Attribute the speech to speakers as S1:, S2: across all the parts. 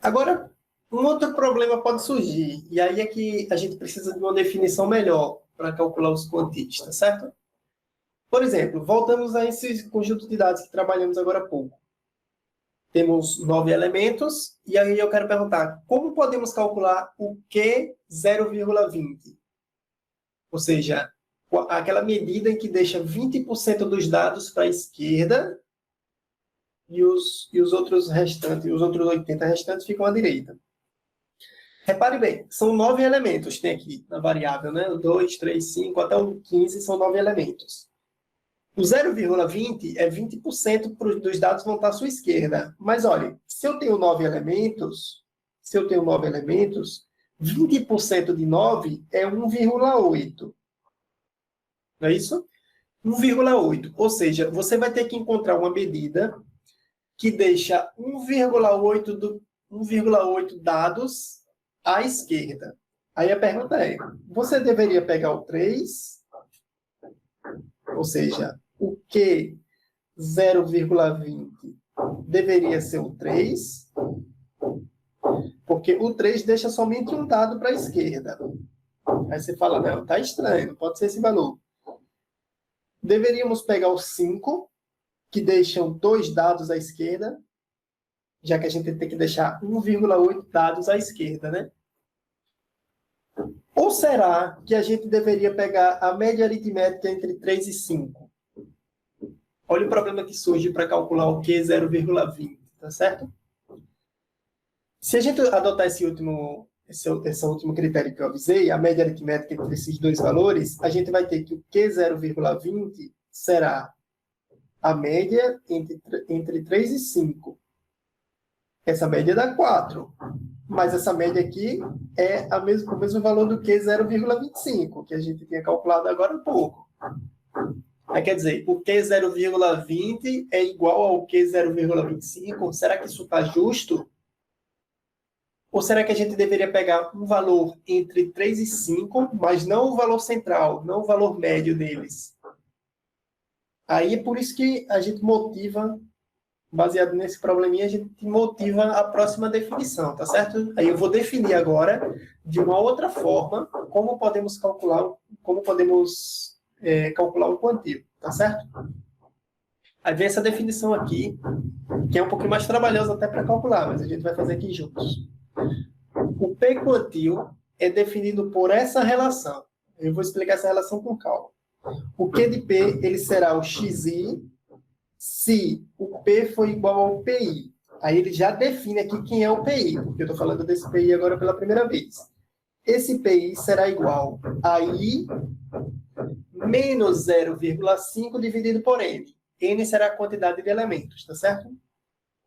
S1: Agora, um outro problema pode surgir, e aí é que a gente precisa de uma definição melhor para calcular os quantis, certo? Por exemplo, voltamos a esse conjunto de dados que trabalhamos agora há pouco. Temos 9 elementos, e aí eu quero perguntar, como podemos calcular o Q 0,20? Ou seja, aquela medida em que deixa 20% dos dados para a esquerda e os outros restantes, os outros 80 restantes ficam à direita. Repare bem, são 9 elementos, tem aqui na variável, né? 2, 3, 5, até o 15 são 9 elementos. O 0,20 é 20% dos dados vão estar à sua esquerda. Mas, olha, se eu tenho 9 elementos, 20% de 9 é 1,8. Não é isso? 1,8. Ou seja, você vai ter que encontrar uma medida que deixa 1,8 dados à esquerda. Aí a pergunta é, você deveria pegar o 3, ou seja, o Q 0,20 deveria ser o 3, porque o 3 deixa somente um dado para a esquerda. Aí você fala, não, está estranho, não pode ser esse valor. Deveríamos pegar o 5, que deixam 2 dados à esquerda, já que a gente tem que deixar 1,8 dados à esquerda, né? Ou será que a gente deveria pegar a média aritmética entre 3 e 5? Olha o problema que surge para calcular o Q 0,20, tá certo? Se a gente adotar esse último critério que eu avisei, a média aritmética entre esses dois valores, a gente vai ter que o Q 0,20 será a média entre 3 e 5. Essa média dá 4. Mas essa média aqui é o mesmo valor do Q 0,25, que a gente tinha calculado agora há pouco. Aí, quer dizer, o Q 0,20 é igual ao Q 0,25. Será que isso está justo? Ou será que a gente deveria pegar um valor entre 3 e 5, mas não o valor central, não o valor médio deles? Aí é por isso que a gente motiva, baseado nesse probleminha, a gente motiva a próxima definição, tá certo? Aí eu vou definir agora, de uma outra forma, como podemos calcular um quantio, tá certo? Aí vem essa definição aqui, que é um pouquinho mais trabalhosa até para calcular, mas a gente vai fazer aqui juntos. O P quantio é definido por essa relação. Eu vou explicar essa relação com calma. O Q de P ele será o XI se o P for igual ao PI. Aí ele já define aqui quem é o PI, porque eu estou falando desse PI agora pela primeira vez. Esse PI será igual a I menos 0,5 dividido por N. N será a quantidade de elementos, tá certo?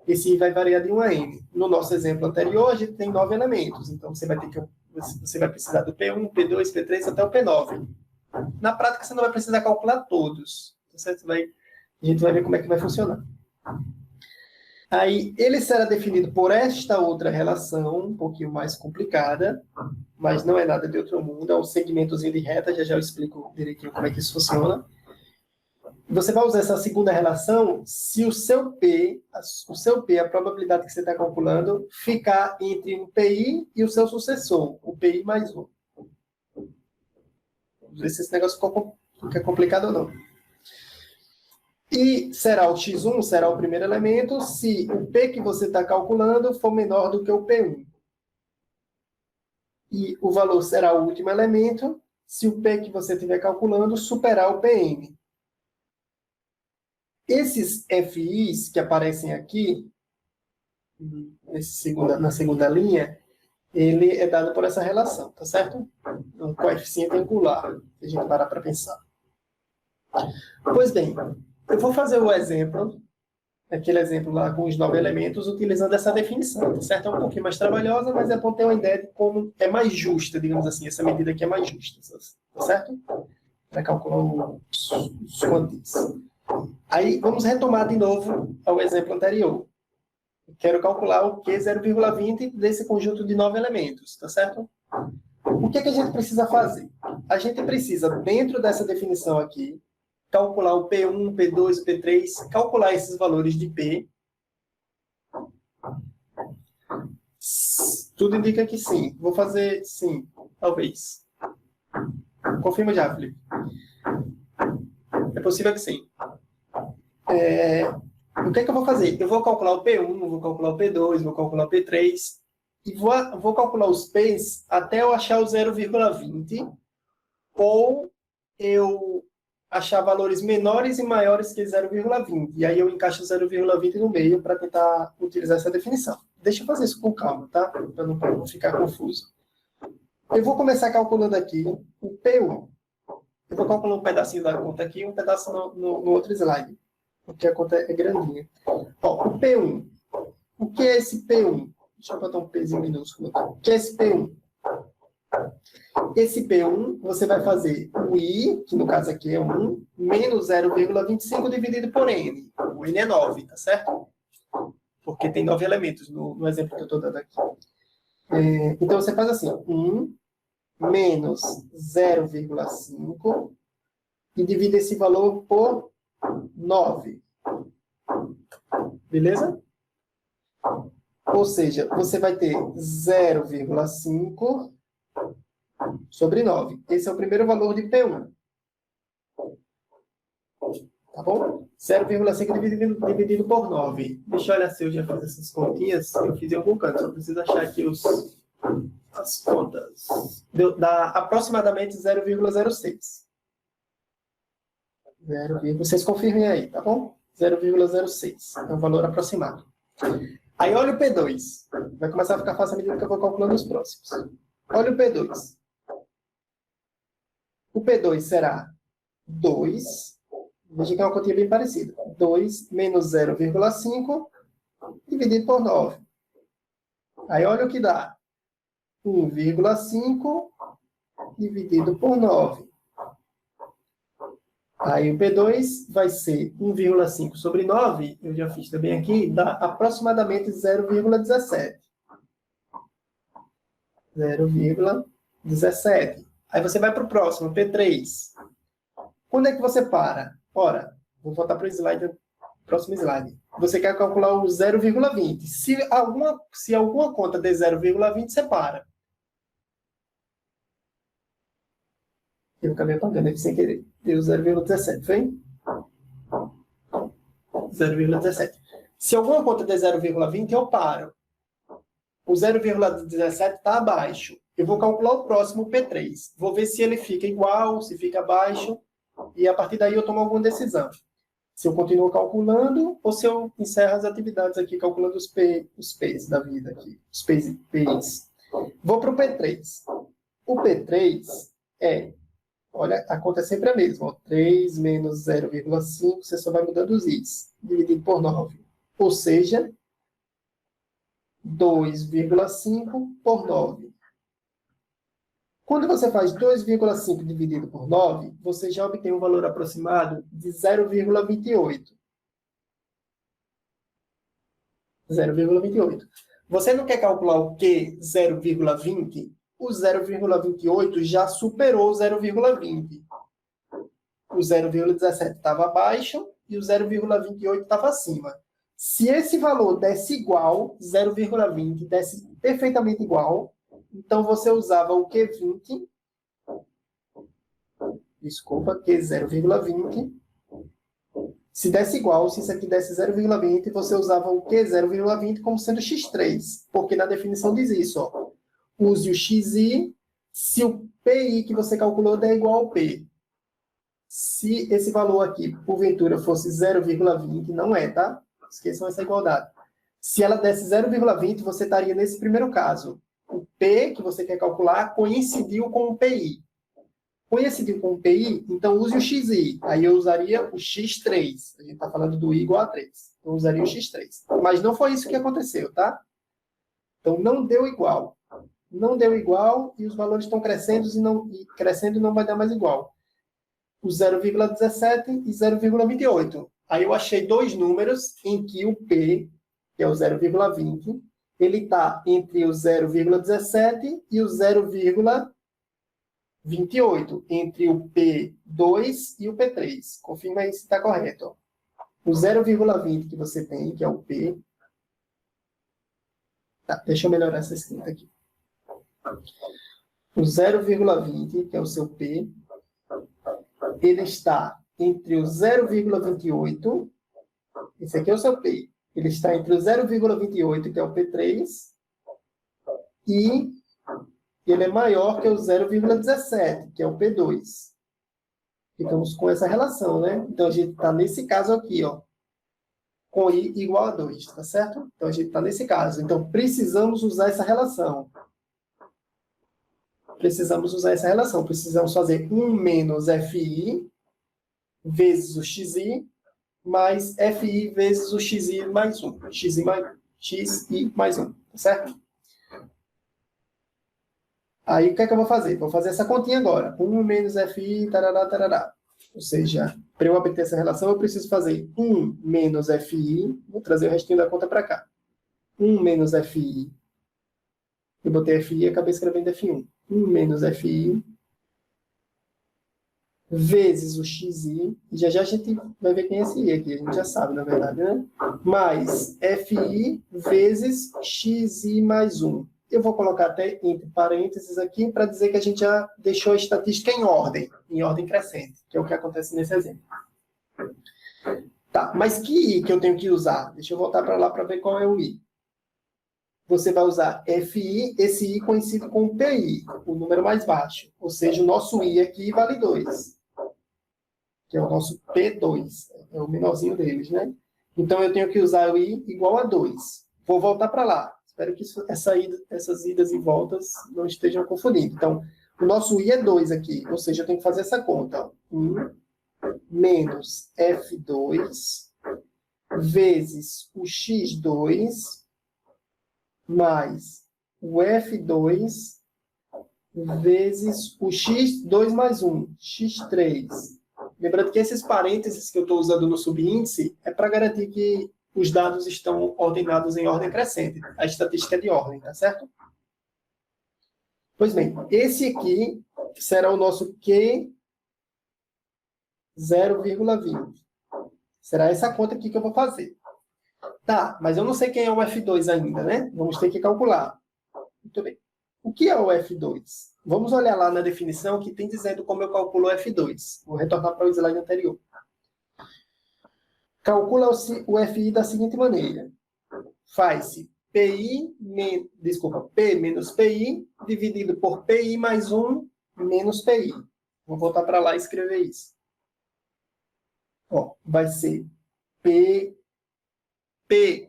S1: Esse I vai variar de 1 a N. No nosso exemplo anterior, a gente tem 9 elementos. Então, você vai precisar do P1, P2, P3 até o P9. Na prática, você não vai precisar calcular todos. Tá certo? A gente vai ver como é que vai funcionar. Aí, ele será definido por esta outra relação, um pouquinho mais complicada, mas não é nada de outro mundo. É um segmentozinho de reta, já eu explico direitinho como é que isso funciona. Você vai usar essa segunda relação se o seu P, a probabilidade que você está calculando, ficar entre o PI e o seu sucessor, o PI mais 1. Vamos ver se esse negócio fica complicado ou não. E será o X1, será o primeiro elemento, se o P que você está calculando for menor do que o P1. E o valor será o último elemento, se o P que você estiver calculando superar o PN. Esses FIs que aparecem aqui, na segunda linha, ele é dado por essa relação, tá certo? Um coeficiente angular, se a gente parar para pensar. Pois bem, eu vou fazer o exemplo, aquele exemplo lá com os 9 elementos, utilizando essa definição, tá certo? É um pouquinho mais trabalhosa, mas é bom ter uma ideia de como é mais justa, digamos assim, essa medida aqui é mais justa, tá certo? Para calcular os quantis. Aí, vamos retomar de novo ao exemplo anterior. Eu quero calcular o Q 0,20 desse conjunto de 9 elementos, tá certo? O que é que a gente precisa fazer? A gente precisa, dentro dessa definição aqui, calcular o P1, P2, P3, calcular esses valores de P. Tudo indica que sim. Vou fazer sim, talvez. Confirma já, Felipe. É possível que sim. O que é que eu vou fazer? Eu vou calcular o P1, vou calcular o P2, vou calcular o P3 e vou calcular os P's até eu achar o 0,20 ou eu achar valores menores e maiores que 0,20. E aí eu encaixo 0,20 no meio para tentar utilizar essa definição. Deixa eu fazer isso com calma, tá? Para não ficar confuso. Eu vou começar calculando aqui o P1. Eu vou calcular um pedacinho da conta aqui e um pedaço no outro slide, porque a conta é grandinha. Ó, o P1. O que é esse P1? Deixa eu botar um Pzinho minúsculo aqui. O que é esse P1? Esse P1, você vai fazer o I, que no caso aqui é 1, menos 0,25 dividido por N. O N é 9, tá certo? Porque tem 9 elementos no exemplo que eu estou dando aqui. Então, você faz assim, 1 menos 0,5 e divide esse valor por 9. Beleza? Ou seja, você vai ter 0,5 sobre 9. Esse é o primeiro valor de P1. Tá bom? 0,5 dividido por 9. Deixa eu olhar se eu já fiz essas continhas. Eu fiz em algum canto. Só preciso achar aqui as contas. Dá aproximadamente 0,06. Vocês confirmem aí, tá bom? 0,06. É um valor aproximado. Aí olha o P2. Vai começar a ficar fácil à medida que eu vou calculando os próximos. Olha o P2. O P2 será 2. Veja que é uma continha bem parecida. 2 menos 0,5 dividido por 9. Aí olha o que dá. 1,5 dividido por 9. Aí o P2 vai ser 1,5 sobre 9, eu já fiz também aqui, dá aproximadamente 0,17. 0,17. Aí você vai para o próximo, P3. Quando é que você para? Ora, vou voltar para o próximo slide. Você quer calcular o 0,20. Se alguma conta der 0,20, você para. Eu acabei apagando aqui sem querer. Deu 0,17, foi? 0,17. Se alguma conta der 0,20, eu paro. O 0,17 está abaixo. Eu vou calcular o próximo P3. Vou ver se ele fica igual, se fica abaixo. E a partir daí eu tomo alguma decisão. Se eu continuo calculando ou se eu encerro as atividades aqui calculando os P's da vida aqui. Os P's. Vou para o P3. O P3 é... Olha, a conta é sempre a mesma. Ó. 3 menos 0,5, você só vai mudando os i's. Dividido por 9. Ou seja, 2,5 por 9. Quando você faz 2,5 dividido por 9, você já obtém um valor aproximado de 0,28. 0,28. Você não quer calcular o que 0,20? O 0,28 já superou o 0,20. O 0,17 estava abaixo e o 0,28 estava acima. Se esse valor desse igual, 0,20 desse perfeitamente igual, então você usava o Q20, desculpa, Q0,20. Se desse igual, se isso aqui desse 0,20, você usava o Q0,20 como sendo x3, porque na definição diz isso, ó. Use o xi se o pi que você calculou der igual ao p. Se esse valor aqui, porventura, fosse 0,20, não é, tá? Esqueçam essa igualdade. Se ela desse 0,20, você estaria nesse primeiro caso. O P que você quer calcular coincidiu com o PI. Coincidiu com o PI, então use o XI. Aí eu usaria o X3. A gente está falando do I igual a 3. Então eu usaria o X3. Mas não foi isso que aconteceu, tá? Então não deu igual. Não deu igual e os valores estão crescendo e crescendo não vai dar mais igual. O 0,17 e 0,28. Aí eu achei dois números em que o P, que é o 0,20, ele está entre o 0,17 e o 0,28, entre o P2 e o P3. Confirma aí se está correto. Ó. O 0,20 que você tem, que é o P, Tá, deixa eu melhorar essa escrita aqui. O 0,20, que é o seu P, ele está entre o 0,28, esse aqui é o seu P, ele está entre o 0,28, que é o P3, e ele é maior que o 0,17, que é o P2. Ficamos com essa relação, né? Então, a gente está nesse caso aqui, ó, com I igual a 2, tá certo? Então, a gente está nesse caso. Então, precisamos usar essa relação. Precisamos fazer 1 menos FI vezes o XI, mais FI vezes o XI mais 1. XI mais 1, tá certo? Aí, o que é que eu vou fazer? Vou fazer essa continha agora. 1 menos FI, tarará, tarará. Ou seja, para eu obter essa relação, eu preciso fazer 1 menos FI. Vou trazer o restinho da conta para cá. 1 menos FI. Eu botei FI e acabei escrevendo F1. 1 menos FI vezes o XI. Já já a gente vai ver quem é esse I aqui. A gente já sabe, na verdade, né? Mais FI vezes XI mais 1. Eu vou colocar até entre parênteses aqui para dizer que a gente já deixou a estatística em ordem crescente, que é o que acontece nesse exemplo. Tá, mas que I que eu tenho que usar? Deixa eu voltar para lá para ver qual é o I. Você vai usar FI, esse I coincide com o PI, o número mais baixo. Ou seja, o nosso I aqui vale 2, que é o nosso P2, é o menorzinho deles, né? Então, eu tenho que usar o I igual a 2. Vou voltar para lá. Espero que essas idas e voltas não estejam confundindo. Então, o nosso I é 2 aqui, ou seja, eu tenho que fazer essa conta. 1 menos F2 vezes o X2 mais o F2 vezes o X2 mais 1, X3. Lembrando que esses parênteses que eu estou usando no subíndice é para garantir que os dados estão ordenados em ordem crescente. A estatística é de ordem, tá certo? Pois bem, esse aqui será o nosso Q 0,20. Será essa conta aqui que eu vou fazer. Tá, mas eu não sei quem é o F2 ainda, né? Vamos ter que calcular. Muito bem. O que é o F2? Vamos olhar lá na definição que tem dizendo como eu calculo o F2. Vou retornar para o slide anterior. Calcula o FI da seguinte maneira. Faz-se P menos PI dividido por PI mais 1 menos PI. Vou voltar para lá e escrever isso. Ó, vai ser P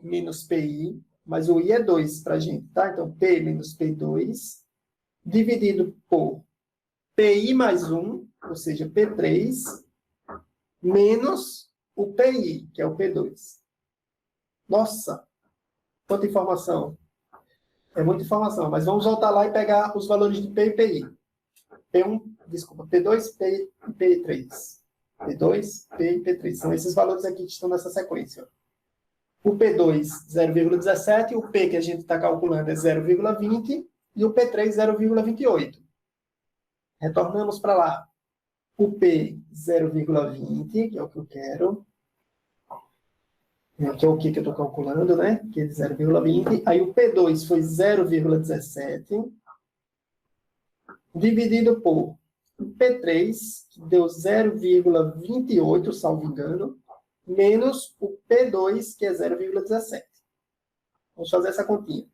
S1: menos PI, mas o I é 2 para a gente, tá? Então, P menos P2 dividido por PI mais 1, ou seja, P3, menos o PI, que é o P2. Nossa, quanta informação. É muita informação, mas vamos voltar lá e pegar os valores de P e PI. P2, P e P3. P2, P e P3. São esses valores aqui que estão nessa sequência. O P2, 0,17, o P que a gente está calculando é 0,20 e o P3, 0,28. Retornamos para lá. O P, 0,20, que é o que eu quero. Que é o que eu estou calculando, né? Que é de 0,20. Aí o P2 foi 0,17, dividido por o P3, que deu 0,28, salvo engano, menos o P2, que é 0,17. Vamos fazer essa continha.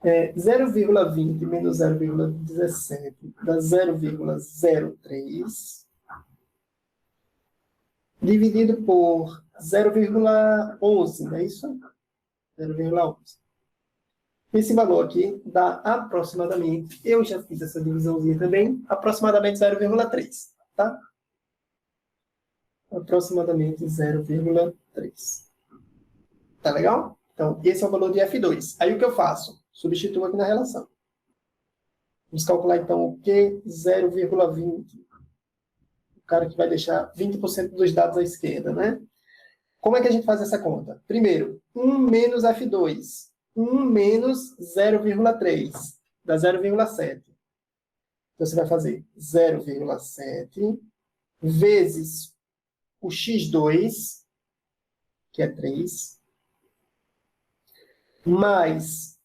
S1: 0,20 menos 0,17 dá 0,03, dividido por 0,11, não é isso? 0,11. Esse valor aqui dá aproximadamente, eu já fiz essa divisãozinha também, aproximadamente 0,3, tá? Aproximadamente 0,3. Tá legal? Então, esse é o valor de F2. Aí, o que eu faço? Substituo aqui na relação. Vamos calcular, então, o Q 0,20. O cara que vai deixar 20% dos dados à esquerda, né? Como é que a gente faz essa conta? Primeiro, 1 menos F2. 1 menos 0,3. Dá 0,7. Então, você vai fazer 0,7 vezes o X2, que é 3, mais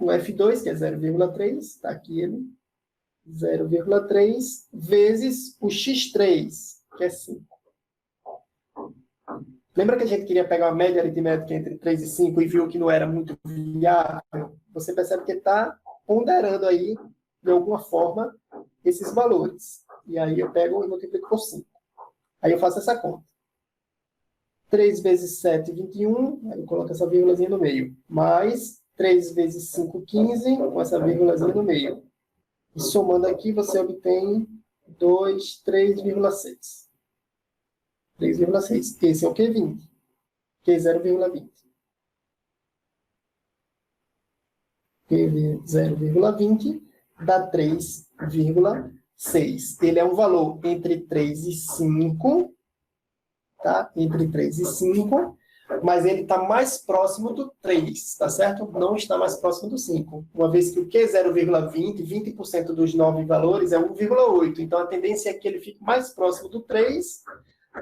S1: o F2, que é 0,3, está aqui ele, 0,3, vezes o X3, que é 5. Lembra que a gente queria pegar uma média aritmética entre 3 e 5 e viu que não era muito viável? Você percebe que está ponderando aí, de alguma forma, esses valores. E aí eu pego e multiplico por 5. Aí eu faço essa conta. 3 vezes 7, 21. Aí eu coloco essa vírgulazinha no meio. Mais 3 vezes 5, 15, com essa vírgulazinha no meio. E somando aqui, você obtém 3,6. 3,6. Esse é o Q20. Q 0,20. Q 0,20 dá 3,6. Ele é um valor entre 3 e 5, tá? Entre 3 e 5, mas ele está mais próximo do 3, tá certo? Não está mais próximo do 5. Uma vez que o Q 0,20, 20% dos 9 valores é 1,8. Então, a tendência é que ele fique mais próximo do 3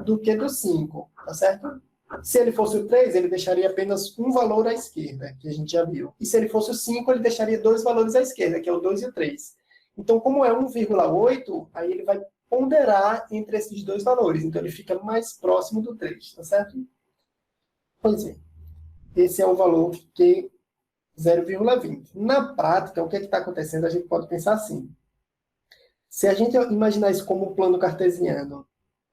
S1: do que do 5, tá certo? Se ele fosse o 3, ele deixaria apenas um valor à esquerda, que a gente já viu. E se ele fosse o 5, ele deixaria dois valores à esquerda, que é o 2 e o 3. Então, como é 1,8, aí ele vai ponderar entre esses dois valores. Então, ele fica mais próximo do 3, tá certo? Pois é. Esse é o valor que 0,20. Na prática, o que está acontecendo? A gente pode pensar assim. Se a gente imaginar isso como um plano cartesiano,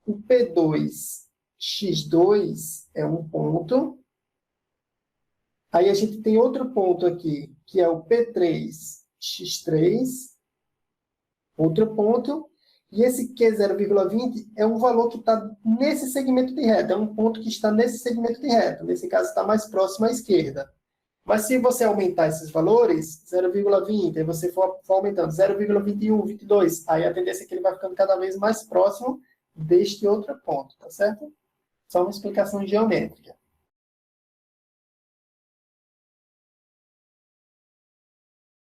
S1: o P2, X2 é um ponto. Aí a gente tem outro ponto aqui, que é o P3, X3. Outro ponto. E esse Q 0,20 é um valor que está nesse segmento de reta. É um ponto que está nesse segmento de reta. Nesse caso, está mais próximo à esquerda. Mas se você aumentar esses valores, 0,20, aí você for aumentando 0,21, 22, aí a tendência é que ele vai ficando cada vez mais próximo deste outro ponto, tá certo? Só uma explicação geométrica.